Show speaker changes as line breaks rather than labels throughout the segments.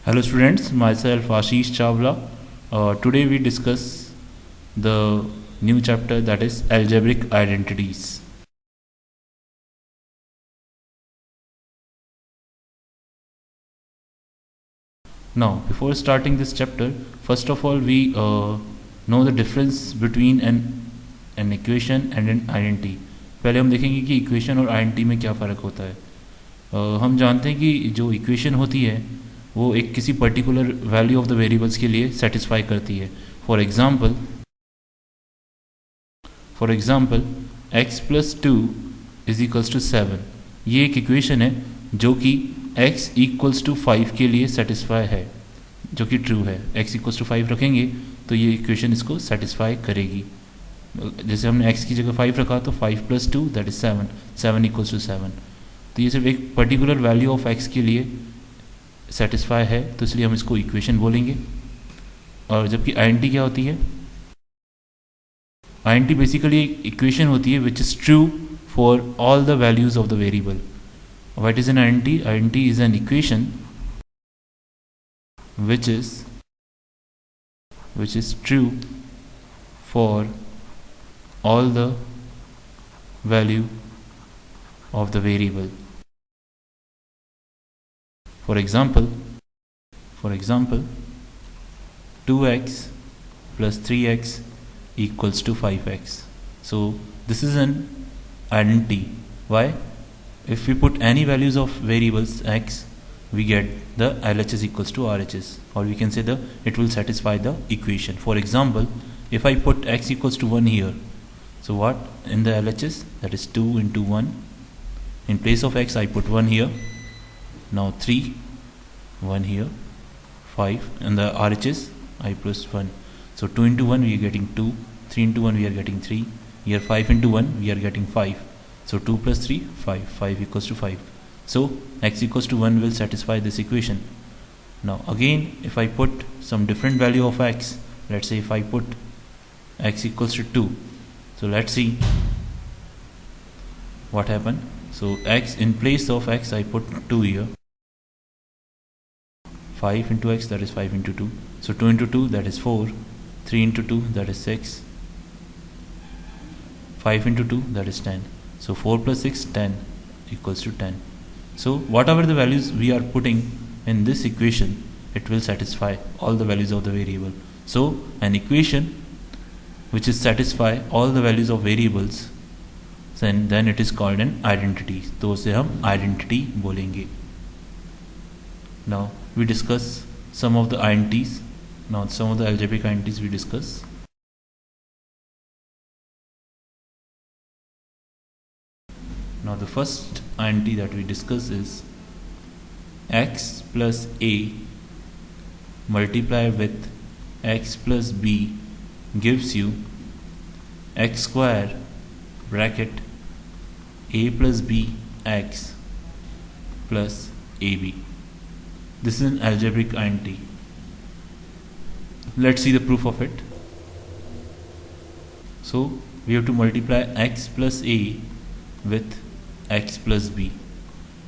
Hello students, myself Ashish Chawla. Today we discuss the new chapter, that is algebraic identities. Now before starting this chapter, first of all we know the difference between an equation and an identity. पहले हम देखेंगे कि equation और identity में क्या फ़र्क होता है. हम जानते हैं कि जो इक्वेशन होती है वो एक किसी particular value of the variables के लिए सेटिस्फाई करती है. For example x plus 2 is equals to 7. ये एक इक्वेशन है जो कि x इक्वल्स टू 5 के लिए सेटिस्फाई है, जो कि ट्रू है. x इक्वल्स टू 5 रखेंगे तो ये इक्वेशन इसको सेटिस्फाई करेगी. जैसे हमने x की जगह 5 रखा तो 5 plus 2 that is 7, 7 equals to 7. तो ये सिर्फ एक पर्टिकुलर वैल्यू ऑफ x के लिए सेटिस्फाई है, तो इसलिए हम इसको इक्वेशन बोलेंगे. और जबकि आइडेंटिटी क्या होती है? आइडेंटिटी बेसिकली एक इक्वेशन होती है which is true for all the values of the variable. What is an identity? Identity is an equation which is true for all the value of the variable. For example 2x plus 3x equals to 5x. So this is an identity. Why? If we put any values of variables x, we get the LHS equals to RHS, or we can say it will satisfy the equation. For example, if I put x equals to 1 here, so what in the LHS? That is 2 into 1. In place of x I put 1 here. Now 3, 1 here, 5, and the RHS I plus 1. So 2 into 1 we are getting 2, 3 into 1 we are getting 3, here 5 into 1 we are getting 5. So 2 plus 3, 5, 5 equals to 5. So x equals to 1 will satisfy this equation. Now again, if I put some different value of x, let's say if I put x equals to 2, so let's see what happened. So x, in place of x I put 2 here. 5 into x, that is 5 into 2. So 2 into 2, that is 4. 3 into 2, that is 6. 5 into 2, that is 10. So 4 plus 6, 10 equals to 10. So whatever the values we are putting in this equation, it will satisfy all the values of the variable. So an equation which is satisfy all the values of variables, then it is called an identity. तो उसे हम identity बोलेंगे. Now we discuss some of the identities. Now some of the algebraic identities we discuss. Now the first identity that we discuss is x plus a multiplied with x plus b gives you x square bracket a plus b x plus ab. This is an algebraic identity. Let's see the proof of it. So we have to multiply x plus a with x plus b.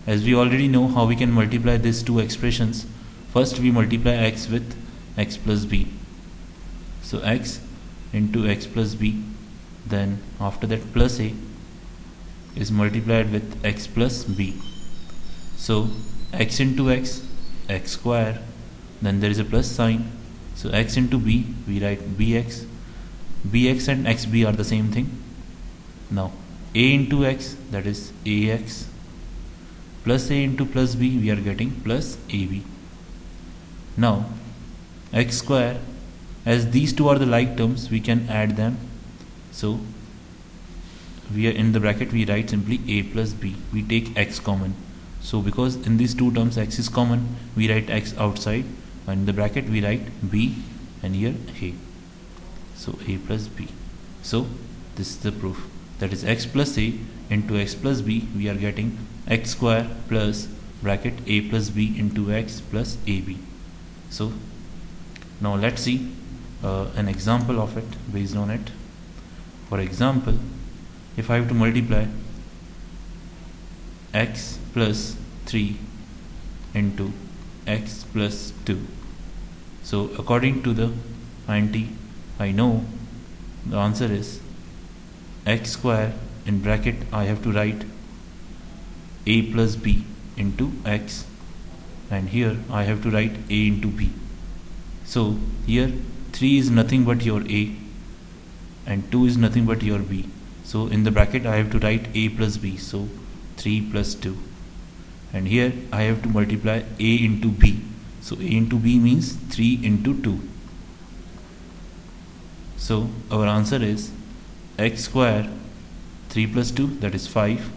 As we already know how we can multiply these two expressions, first we multiply x with x plus b. So x into x plus b, then after that plus a is multiplied with x plus b. So x into x, x square, then there is a plus sign. So x into b, we write bx. Bx and xb are the same thing. Now a into x, that is ax, plus a into plus b, we are getting plus ab. Now x square, as these two are the like terms, we can add them. So we are in the bracket, we write simply a plus b. We take x common. So because in these two terms x is common, we write x outside, and in the bracket we write b, and here a. So a plus b. So this is the proof. That is x plus a into x plus b, we are getting x square plus bracket a plus b into x plus ab. So now let's see an example of it based on it. For example, if I have to multiply x plus 3 into x plus 2. So according to the int, I know the answer is x square, in bracket I have to write a plus b into x, and here I have to write a into b. So here 3 is nothing but your a and 2 is nothing but your b. So in the bracket I have to write a plus b, so 3 plus 2. And here I have to multiply a into b. So a into b means 3 into 2. So our answer is x square 3 plus 2, that is 5,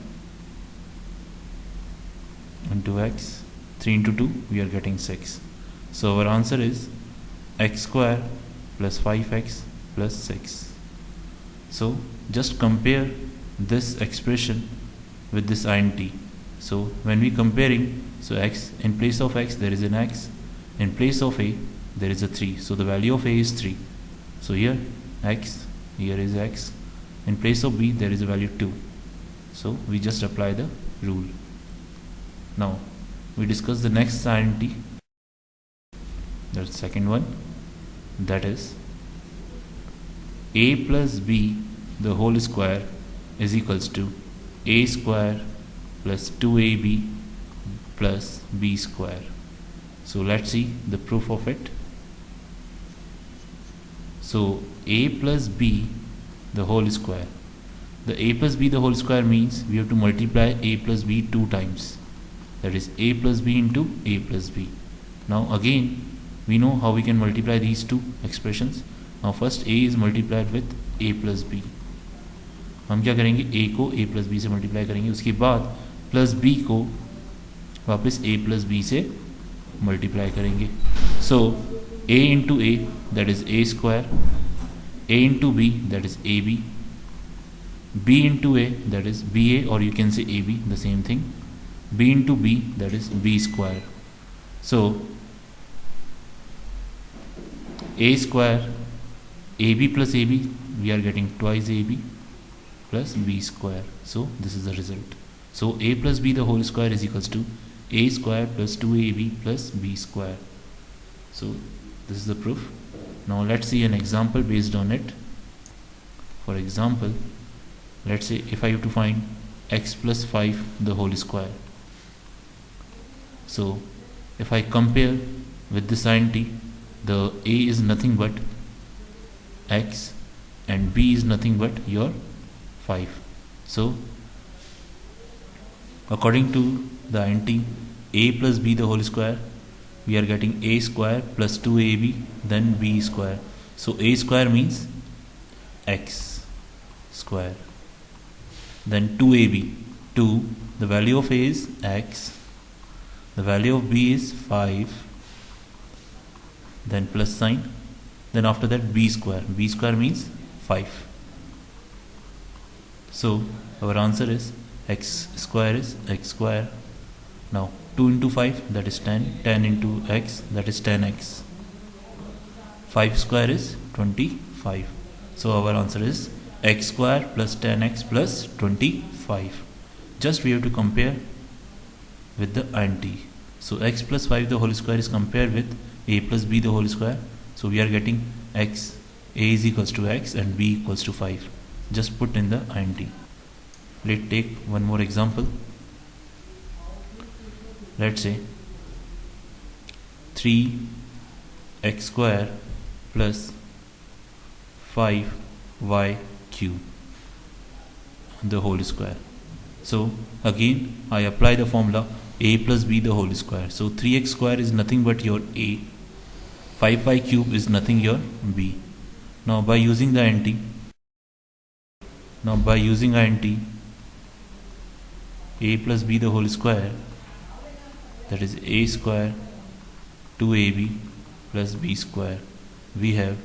into x, 3 into 2, we are getting 6. So our answer is x square plus 5x plus 6. So just compare this expression with this int. So when we comparing, so x, in place of x there is an x, in place of a there is a 3. So the value of a is 3. So here x, here is x, in place of b there is a value 2. So we just apply the rule. Now we discuss the next int, the second one, that is a plus b the whole square is equals to a square plus 2ab plus b square. So let's see the proof of it. So a plus b the whole square, the a plus b the whole square means we have to multiply a plus b 2 times, that is a plus b into a plus b. Now again we know how we can multiply these two expressions. Now first a is multiplied with a plus b, हम क्या करेंगे, a को a plus b से multiply करेंगे, उसके बाद plus b को वापस a प्लस b से मल्टीप्लाई करेंगे. सो a into a that is a square, a into b that is ab, b into a that is ba, और you can say ab the same thing, b into b that is b square. So a square ab plus ab, we are getting twice ab plus b square. So this is the result. So a plus b the whole square is equals to a square plus 2ab plus b square. So this is the proof. Now let's see an example based on it. For example, let's say if I have to find x plus 5 the whole square. So if I compare with this int, the a is nothing but x and b is nothing but your 5. So according to the int a plus b the whole square, we are getting a square plus 2ab then b square. So a square means x square, then 2ab, 2, the value of a is x, the value of b is 5, then plus sign, then after that b square means 5. So our answer is x square is x square. Now 2 into 5 that is 10, 10 into x that is 10x, 5 square is 25. So our answer is x square plus 10x plus 25. Just we have to compare with the int. So x plus 5 the whole square is compared with a plus b the whole square. So we are getting x, a is equals to x and b equals to 5. Just put in the int. Let's take one more example. Let's say 3x square plus 5y cube the whole square. So again I apply the formula a plus b the whole square. So 3x square is nothing but your a, 5y cube is nothing your b. Now by using int, a plus b the whole square, that is a square 2ab plus b square, we have,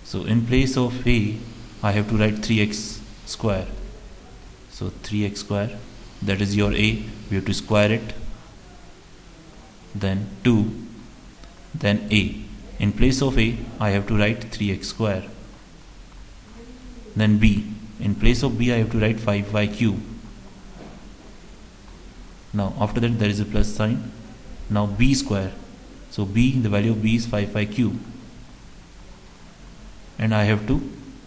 so in place of a I have to write 3x square. So 3x square, that is your a, we have to square it, then 2, then a, in place of a I have to write 3x square, then b, in place of b I have to write 5y cube, Now after that there is a plus sign. Now b square. So b, the value of b is 5 cube, and I have to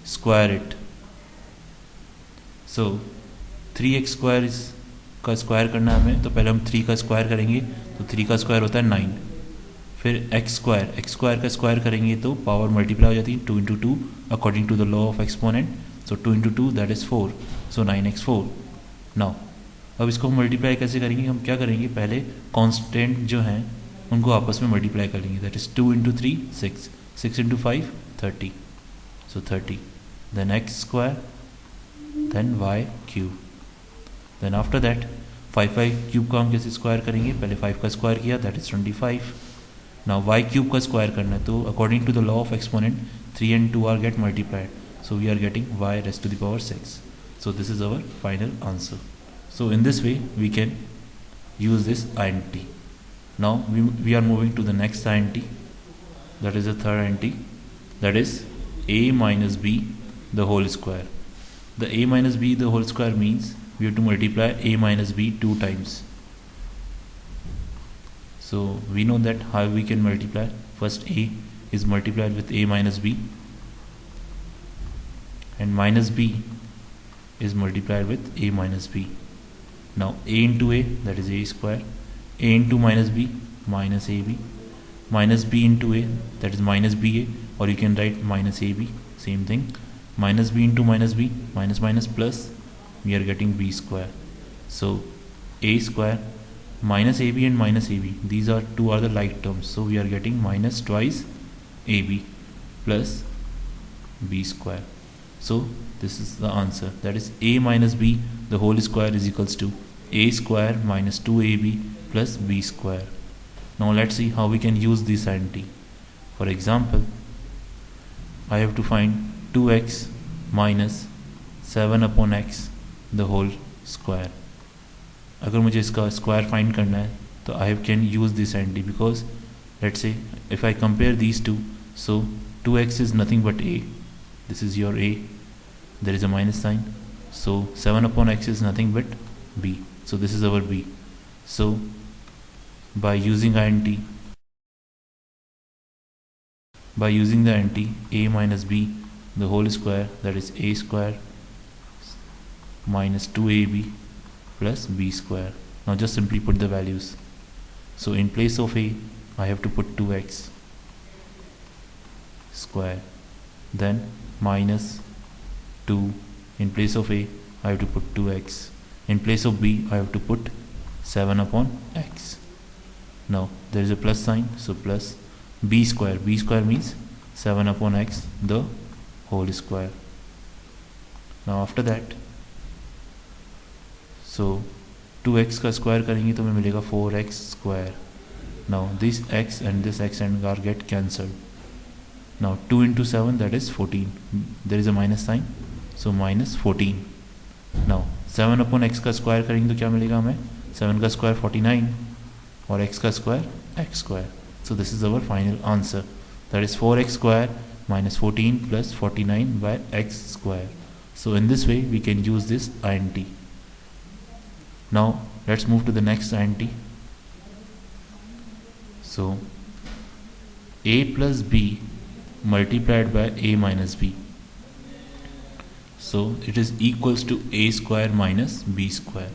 square it. So 3x square का square करना है हमें, तो पहले हम 3 का square करेंगे, तो 3 का स्क्वायर होता है 9. फिर x स्क्वायर का स्क्वायर करेंगे तो पावर मल्टीप्लाई हो जाती है 2 into 2 according to the law of exponent. So 2 into 2 that is 4. So 9x4. Now अब इसको हम मल्टीप्लाई कैसे करेंगे? हम क्या करेंगे, पहले कांस्टेंट जो हैं उनको आपस में मल्टीप्लाई कर लेंगे. That is 2 into 3 6, 6 into 5 30. So 30. Then x square, then y cube. Then after that 5 cube का हम कैसे स्क्वायर करेंगे? पहले 5 का स्क्वायर किया, that is 25. Now y cube का स्क्वायर करना है, तो according to the law of exponent 3 and 2 are get multiplied, so we are getting y raised to the power 6. So this is our final answer. So in this way we can use this INT. Now we are moving to the next INT, that is the third INT, that is a minus b the whole square. The a minus b the whole square means we have to multiply a minus b 2 times. So we know that how we can multiply. First a is multiplied with a minus b, and minus b is multiplied with a minus b. Now a into a, that is a square, a into minus b minus ab, minus b into a, that is minus ba, or you can write minus ab, same thing. Minus b into minus b, minus minus plus, we are getting b square. So a square minus ab and minus ab, these are two are the like terms, so we are getting minus twice ab plus b square. So this is the answer, that is a minus b the whole square is equals to a square minus 2ab plus b square. Now let's see how we can use this INT. For example, I have to find 2x minus 7 upon x the whole square. अगर मुझे इसका square find करना है तो I can use this INT, because let's say if I compare these two, so 2x is nothing but a, this is your a, there is a minus sign, so 7 upon x is nothing but b, so this is our b. So by using the INT a minus b the whole square, that is a square minus 2ab plus b square. Now just simply put the values. So in place of a I have to put 2x square, then minus 2, in place of a I have to put 2x, in place of b I have to put 7 upon x. Now there is a plus sign, so plus b square means 7 upon x the whole square. Now after that, so 2x का square करेंगे तो हमें मिलेगा 4x square. Now this x and this x and r get cancelled. Now 2 into 7, that is 14, there is a minus sign, so minus 14. Now 7 upon x का square करेंगे तो क्या मिलेगा हमें? 7 का स्क्वायर 49 और x का square x square. So this is our final answer, that is 4x square minus 14 plus 49 by x square. So in this way we can use this INT. Now let's move to the next INT. So a plus b multiplied by a minus b, so it is equals to a square minus b square.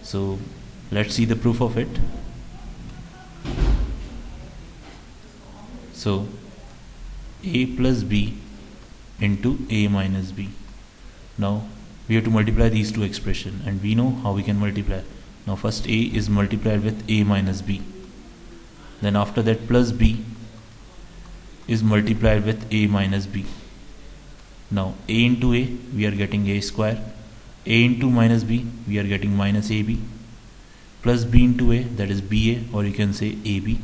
So let's see the proof of it. So a plus b into a minus b. Now we have to multiply these two expressions, and we know how we can multiply. Now first a is multiplied with a minus b, then after that plus b is multiplied with a minus b. Now a into a we are getting a square, a into minus b we are getting minus ab, plus b into a, that is ba, or you can say ab,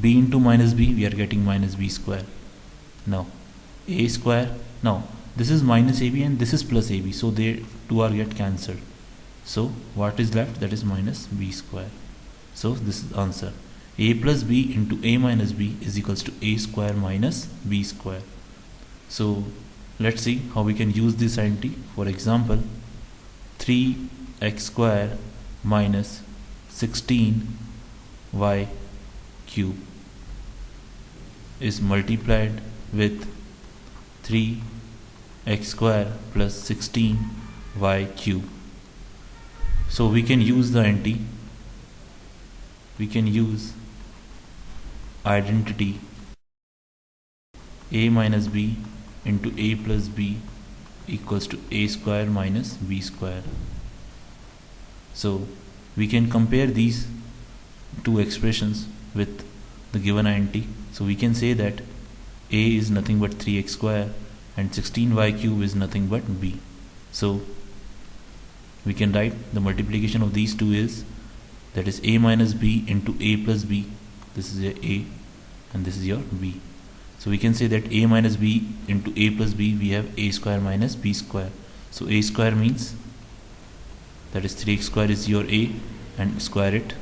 b into minus b we are getting minus b square. Now a square, now this is minus ab and this is plus ab, so they two are get cancelled, so what is left? That is minus b square. So this is answer, a plus b into a minus b is equals to a square minus b square. So let's see how we can use this INT. For example, 3x square minus 16y cube is multiplied with 3x square plus 16y cube. So we can use the identity a minus b into a plus b equals to a square minus b square. So we can compare these two expressions with the given identity. So we can say that a is nothing but 3x square and 16y cube is nothing but b. So we can write the multiplication of these two is, that is a minus b into a plus b. This is your a and this is your b. So we can say that a minus b into a plus b, we have a square minus b square. So a square means, that is 3x square is your a, and square it,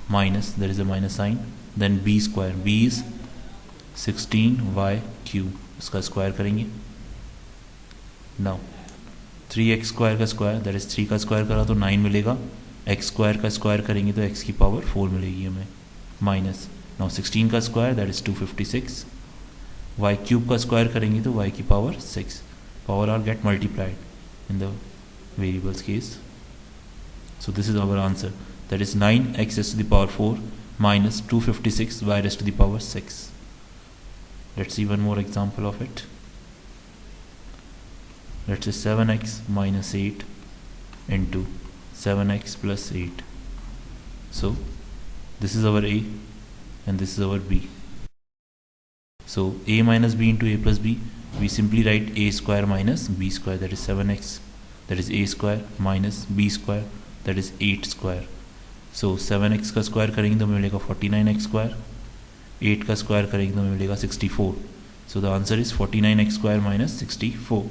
minus, there is a minus sign, then b square, b is 16y cube, इसका square करेंगे. Now 3x square का square, that is 3 का square करा तो 9 मिलेगा, x square का square करेंगे तो x की पावर 4 मिलेगी हमें, माइनस. नाउ 16 का square that is 256, y cube का स्क्वायर करेंगे तो y की power 6. Power are get multiplied in the variables case. So this is our answer, that is 9x raised to the power 4 minus 256 y raised to the power 6. Let's see one more example of it. Let's say 7x minus 8 into 7x plus 8. So this is our a and this is our b. So a minus b into a plus b, we simply write a square minus b square, that is 7x, that is a square minus b square, that is 8 square. So 7x का square करेंगे तो हमें मिलेगा 49x square, 8 का square करेंगे तो हमें मिलेगा 64. So the answer is 49x square minus 64.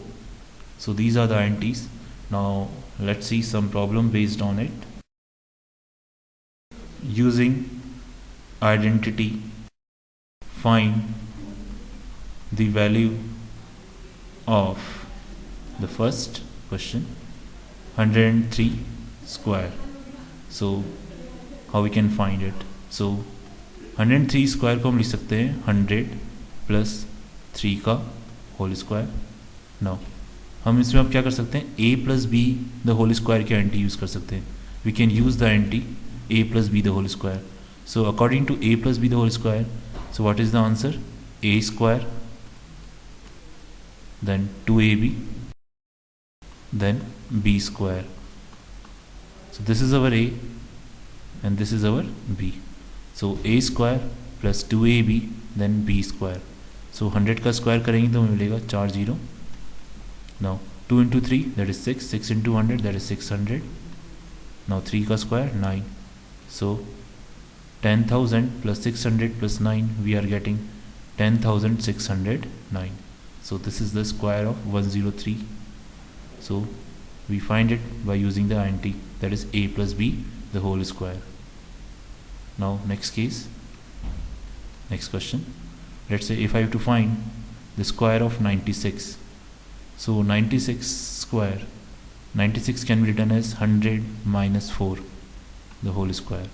So these are the identities. Now let's see some problem based on it. Using identity, find the value of the first question, 103 square. So how we can find it? So 103 square को हम लिख सकते हैं 100 plus 3 का whole square. Now हम इसमें अब क्या कर सकते हैं, a plus B the whole square की आइडेंटिटी यूज़ कर सकते हैं. We can use the identity a plus B the whole square. So according to a plus B the whole square, so what is the answer, a square then 2ab then b square. So this is our a and this is our b. So a square plus 2ab then b square. So 100 का square करेंगे तो मिलेगा 40. Now 2 into 3 that is 6, 6 into 100 that is 600. Now 3 का square 9. So 10,000 plus 600 plus 9, we are getting 10,609. So this is the square of 103. So we find it by using the identity, that is a plus b the whole square. Now next case, next question. Let's say if I have to find the square of 96. So 96 square, 96 can be written as 100 minus 4 the whole square.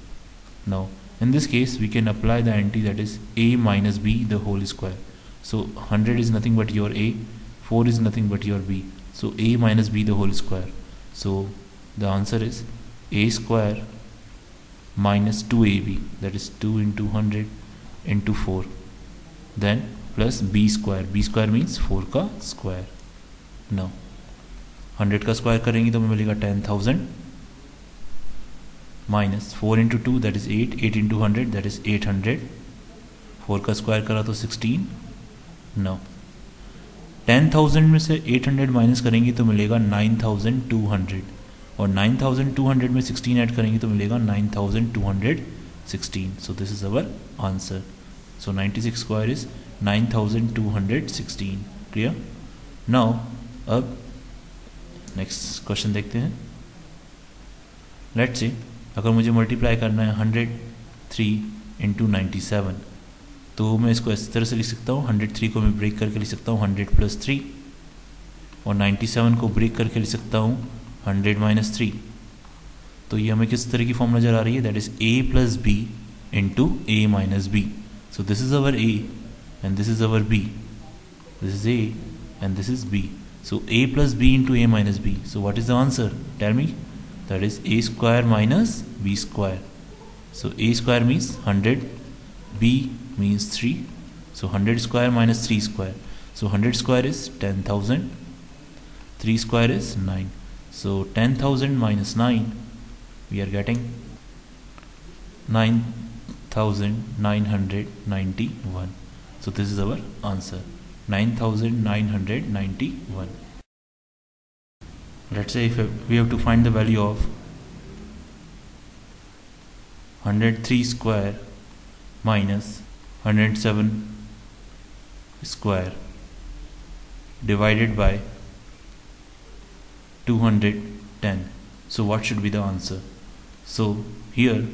Now in this case we can apply the identity, that is a minus b the whole square. So 100 is nothing but your a, 4 is nothing but your b. So a minus b the whole square. So the answer is a square minus 2ab, that is 2 into 100 into 4, then plus b square. b square means 4 का square. Now 100 का square करेंगे तो हमें मिलेगा 10,000 minus 4 into 2 that is 8, 8 into 100 that is 800, 4 का square करा तो 16. Now 10,000 में से 800 माइनस करेंगे तो मिलेगा 9,200, और 9,200 में 16 ऐड करेंगे तो मिलेगा 9,216. So this is our answer. So 96 square is 9,216. Clear. Now अब नेक्स्ट क्वेश्चन देखते हैं. लेट्स से अगर मुझे मल्टीप्लाई करना है 103 इंटू 97, तो मैं इसको इस तरह से लिख सकता हूँ. 103 को मैं ब्रेक करके लिख सकता हूँ 100 प्लस 3, और 97 को ब्रेक करके लिख सकता हूँ 100 माइनस 3. तो ये हमें किस तरह की फॉर्म नज़र आ रही है, that is a plus B into A minus B. So this is our a and this is our b. This is a and this is b. So a plus b into a minus b. So what is the answer? Tell me. That is a square minus b square. So a square means 100, b means 3. So 100 square minus 3 square. So 100 square is 10,000. 3 square is 9. So 10,000 minus 9, we are getting 9,991. So this is our answer, 9,991. Let's say if we have to find the value of 103 square minus 107 square divided by 210. So what should be the answer? So here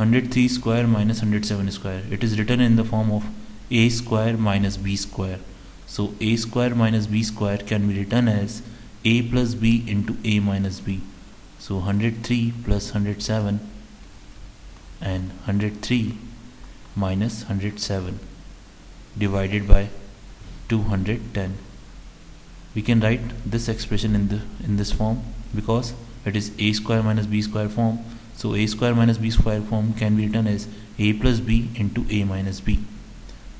103 square minus 107 square, it is written in the form of a square minus b square. So a square minus b square can be written as a plus b into a minus b. So 103 plus 107 and 103 minus 107 divided by 210. We can write this expression in this form because it is a square minus b square form. So a square minus b square form can be written as a plus b into a minus b.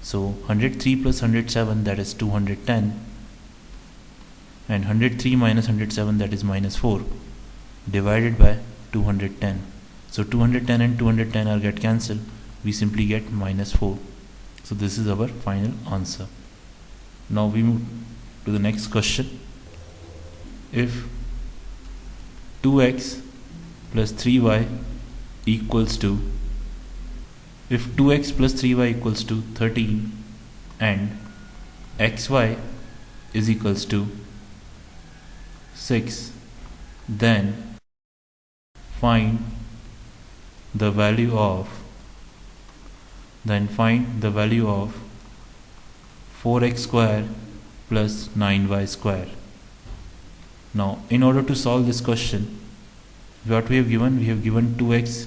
So 103 plus 107, that is 210, and 103 minus 107, that is minus 4, divided by 210. So 210 and 210 are get cancelled. We simply get minus 4. So this is our final answer. Now we move to the next question. If 2x plus 3y equals to, if 2x plus 3y equals to 13 and xy is equals to 6, then find the value of 4x square plus 9y square. Now in order to solve this question, what we have given 2x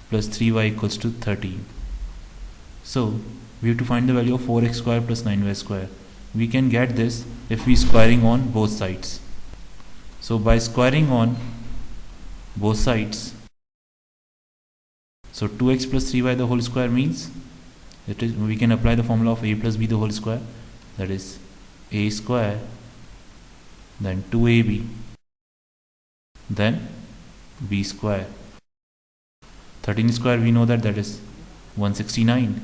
plus 3y equals to 13. So we have to find the value of 4x square plus 9y square. We can get this if we squaring on both sides. So by squaring on both sides, so 2x plus 3y the whole square means we can apply the formula of a plus b the whole square, that is a square then 2ab then b square. 13 square we know that is 169.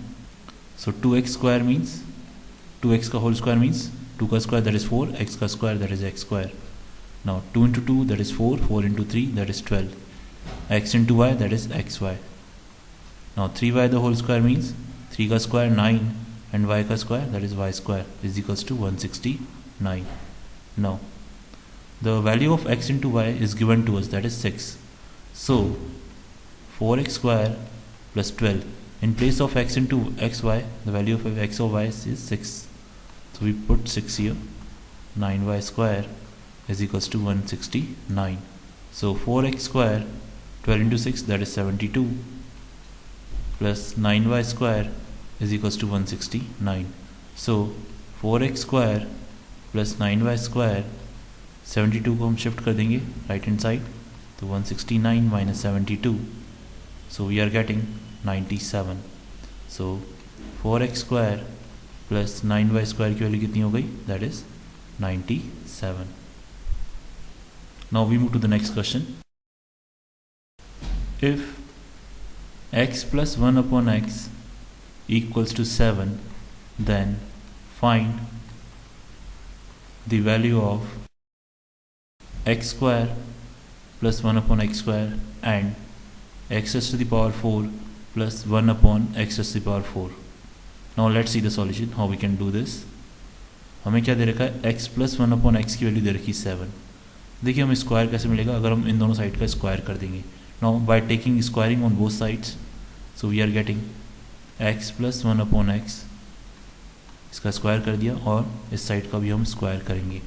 So 2x square means 2x ka whole square means 2 ka square, that is 4, x ka square, that is x square. Now 2 into 2, that is 4, 4 into 3, that is 12, x into y, that is xy. Now 3y the whole square means 3 ka square 9 and y ka square, that is y square, is equals to 169. Now the value of x into y is given to us, that is 6. So 4x square plus 12, in place of x into xy, the value of x or y is 6. So we put 6 here. 9y square is equals to 169. So 4x square 12 into 6, that is 72, plus 9y square is equals to 169. So 4x square plus 9y square, 72 को हम shift कर देंगे right hand side, तो 169 minus 72, so we are getting 97. So 4x square plus 9y square की value कितनी हो गई, that is 97. Now we move to the next question. If x plus 1 upon x equals to 7, then find the value of x square plus 1 upon x square and x raised to the power 4 plus 1 upon x raised to the power 4. Now let's see the solution, how we can do this. हमें क्या दे रखा है, x plus 1 upon x की value दे रखी 7. देखिए हमें square कैसे मिलेगा, अगर हम इन दोनों साइड का स्क्वायर कर देंगे. Now by taking squaring on both sides, so we are getting x plus 1 upon x, इसका स्क्वायर कर दिया और इस साइड का भी हम स्क्वायर करेंगे.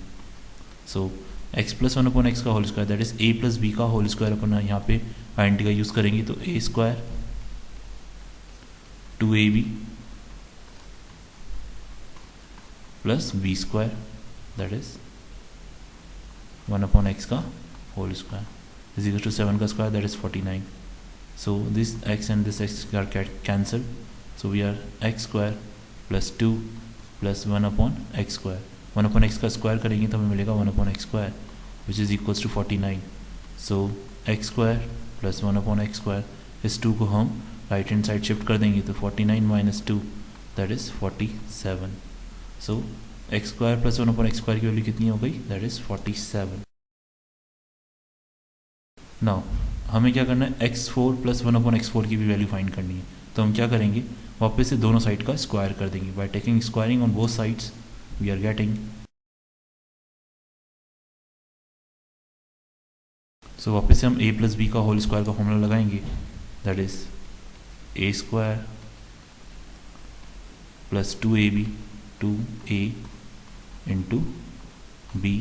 So x plus one upon x का whole square that is a plus B का होल स्क्वायर अपन यहाँ पे आइडेंटिटी का यूज़ करेंगे तो a square 2ab plus B square that is 1 upon x का whole square is equal to 7 का square that is 49. So this x and this x are cancelled. So we are x square plus 2 plus 1 upon x square. 1 upon x का square करेंगे तो हमें मिलेगा 1 upon x square which is equals to 49. So x square plus 1 upon x square इस 2 को हम right hand side shift कर देंगे तो 49 minus 2 that is 47. So x square plus 1 upon x square की वैल्यू कितनी हो गई that is 47. Now हमें क्या करना है x4 प्लस 1 अपॉन x4 की भी वैल्यू फाइंड करनी है तो हम क्या करेंगे वापस से दोनों साइड का स्क्वायर कर देंगे by taking squaring on both sides we are getting so वापस से हम a प्लस बी का होल स्क्वायर का फॉर्मूला लगाएंगे that is a square plus 2ab 2a into B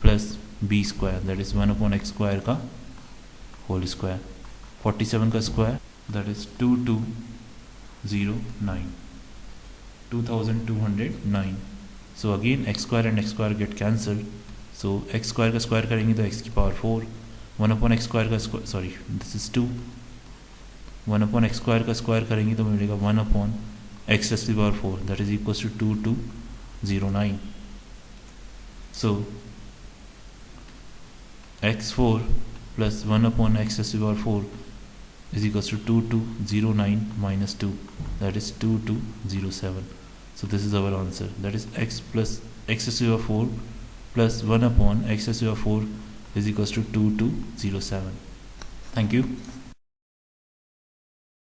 plus B square that is 1 upon x square का whole square 47 का square that is 2209 so again x square and x square get cancelled so x square का square करेंगे तो x की power 4 1 upon x square का sorry this is 2 1 upon x square का square करेंगे तो मिलेगा 1 अपॉन एक्स की power 4 that is equals to 2209 so x4 plus 1 upon x to the power 4 is equals to 2209 minus 2 that is 2207. So this is our answer, that is x plus x to the power 4 plus 1 upon x to the power 4 is equals to 2207. Thank you.